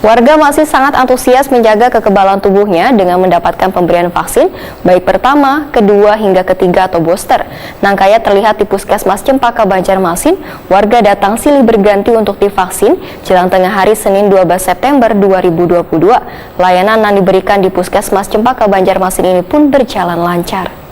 Warga masih sangat antusias menjaga kekebalan tubuhnya dengan mendapatkan pemberian vaksin baik pertama, kedua, hingga ketiga atau booster. Nangkaya terlihat di Puskesmas Cempaka Banjarmasin, warga datang silih berganti untuk divaksin jelang tengah hari Senin 12 September 2022. Layanan yang diberikan di Puskesmas Cempaka Banjarmasin ini pun berjalan lancar.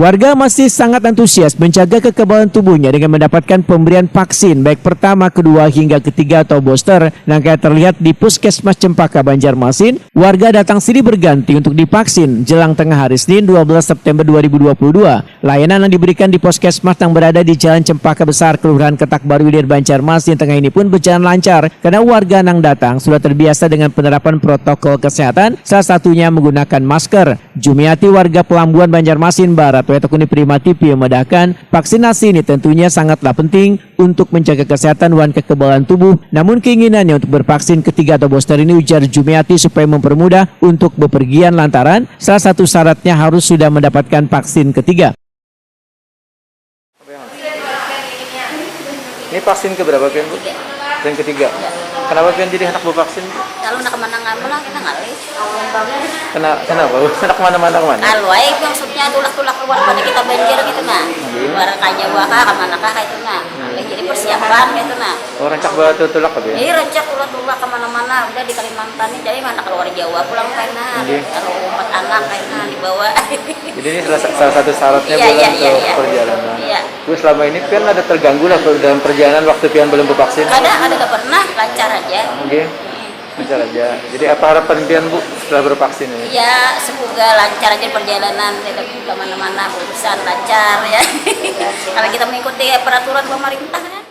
Warga masih sangat antusias menjaga kekebalan tubuhnya dengan mendapatkan pemberian vaksin baik pertama, kedua, hingga ketiga atau booster. Nangkaya terlihat di Puskesmas Cempaka Banjarmasin, warga datang silih berganti untuk divaksin jelang tengah hari Senin 12 September 2022. Layanan yang diberikan di Puskesmas yang berada di Jalan Cempaka Besar, Kelurahan Ketak Baru, Ilir, Banjarmasin Tengah ini pun berjalan lancar karena warga yang datang sudah terbiasa dengan penerapan protokol kesehatan, salah satunya menggunakan masker. Jumiati, warga Pelambuan Banjarmasin Barat, Wetakuni Prima TV, memedahkan vaksinasi ini tentunya sangatlah penting untuk menjaga kesehatan dan kekebalan tubuh. Namun keinginannya untuk bervaksin ketiga atau booster ini, ujar Jumiati, supaya mempermudah untuk bepergian lantaran salah satu syaratnya harus sudah mendapatkan vaksin ketiga. Ini vaksin keberapa Pian, Bu? Yang ketiga. Kenapa Pian jadi anak bervaksin? Kalau nak kemana-mana kita ngalis. Kenapa? Anak kemana-mana kemana? Kalau maksudnya tulak-tulak keluar pada kita banjir gitu nah. Luar kaya waka kemana kah itu nah. Jadi persiapan gitu nah. Oh, rancak batu tulak apa ya? Iya, rancak tulak kemana-mana. Udah di Kalimantan ini, jadi mana keluar Jawa pulang kayaknya. Kalau 4 anak kayaknya dibawa. Jadi ini salah satu syaratnya untuk perjalanan. Iya. Terus selama ini Pian ada terganggu lah dalam perjalanan waktu Pian belum bervaksin? Ada gak pernah, lancar aja. Oke. Lancar aja. Jadi apa harapan Pian, Bu, setelah bervaksin ini? Ya, semoga lancar aja perjalanan, tidak kemana-mana, urusan lancar ya. Kalau kita mengikuti peraturan pemerintah kan.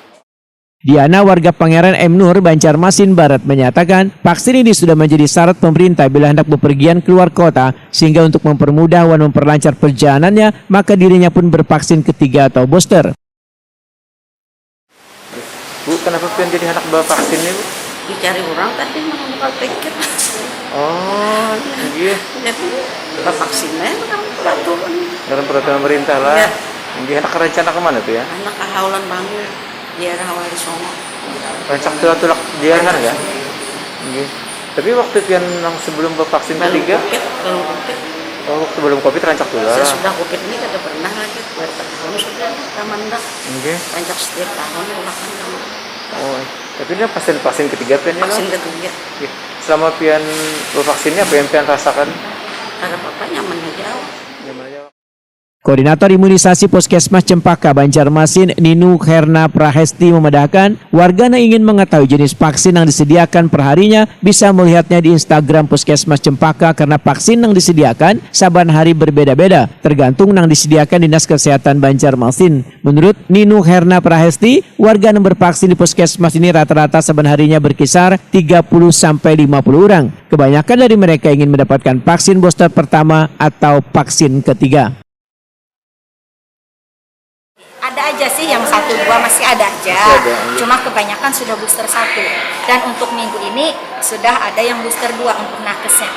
Diana, warga Pangeran M. Nur, Banjarmasin Barat, menyatakan vaksin ini sudah menjadi syarat pemerintah bila hendak bepergian keluar kota, sehingga untuk mempermudah dan memperlancar perjalanannya, maka dirinya pun bervaksin ketiga atau booster. Bu, kenapa Pian jadi anak bawa vaksin ini, Bu? Dicari orang tadi mau pikir. Oh, iya. Jadi vaksinnya kan peraturan. Dalam peraturan pemerintah lah. Ya. Ini anak rencana kemana tuh ya? Anak Haulan Bangun, daerah Hawali Songo. Rancak tulak dia kan ya? Iya. Tapi waktu Pian yang sebelum vaksin ketiga? Belum COVID. Oh, waktu belum COVID rancak tulak. Sesudah COVID ini kada pernah lagi. Berapa tahun sudah Tamandak. Oke. Rancak setiap tahun tulakan. Oh, tapi ini vaksin ketiga Pian ya? Vaksin ketiga. Iya. Selama Pian bervaksinnya apa yang Pian rasakan? Kada apa-apa, nyaman aja. Nyaman aja. Koordinator Imunisasi Puskesmas Cempaka Banjarmasin, Ninu Herna Prahesti, memedahkan warga yang ingin mengetahui jenis vaksin yang disediakan perharinya bisa melihatnya di Instagram Puskesmas Cempaka karena vaksin yang disediakan saban hari berbeda-beda tergantung yang disediakan Dinas Kesehatan Banjarmasin. Menurut Ninu Herna Prahesti, warga yang bervaksin di Puskesmas ini rata-rata saban harinya berkisar 30 sampai 50 orang. Kebanyakan dari mereka ingin mendapatkan vaksin booster pertama atau vaksin ketiga. Ada aja sih yang 1-2 masih ada aja. Cuma kebanyakan sudah booster 1. Dan untuk minggu ini sudah ada yang booster 2 untuk nakesnya.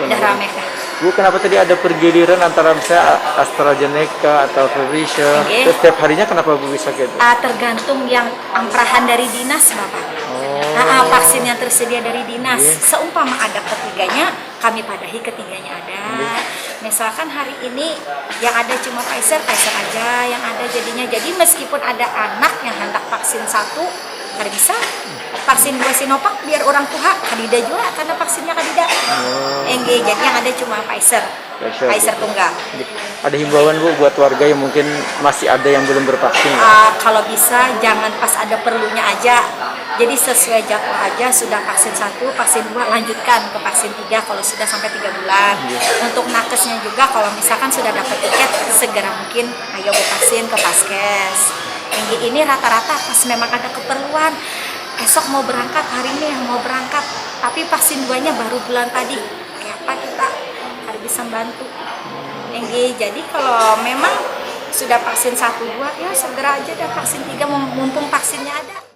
Udah rame kan. Bu, kenapa tadi ada pergiliran antara misalnya AstraZeneca atau Pfizer? Setiap harinya kenapa Bu bisa gitu? Tergantung yang amprahan dari dinas, Bapak. Vaksin yang tersedia dari dinas. Seumpama ada ketiganya, kami padahi ketiganya ada. Misalkan hari ini yang ada cuma Pfizer aja yang ada jadinya. Jadi meskipun ada anak yang hendak vaksin 1, kada bisa. Vaksin 2 Sinovac biar orang tua kadida juga karena vaksinnya kadida. Jadi yang ada cuma Pfizer tunggal. Ada himbauan Bu buat warga yang mungkin masih ada yang belum bervaksin? Kalau bisa jangan pas ada perlunya aja. Jadi sesuai jadwal aja, sudah vaksin 1, vaksin 2 lanjutkan ke vaksin 3 kalau sudah sampai 3 bulan. Untuk nakesnya juga kalau misalkan sudah dapat tiket segera mungkin ayo vaksin ke Paskes. Ini rata-rata pas memang ada keperluan. Esok mau berangkat, hari ini yang mau berangkat, tapi vaksin 2-nya baru bulan tadi. Kayak apa kita harus bisa bantu. Jadi kalau memang sudah vaksin 1-2 ya segera aja dah vaksin 3 mumpung vaksinnya ada.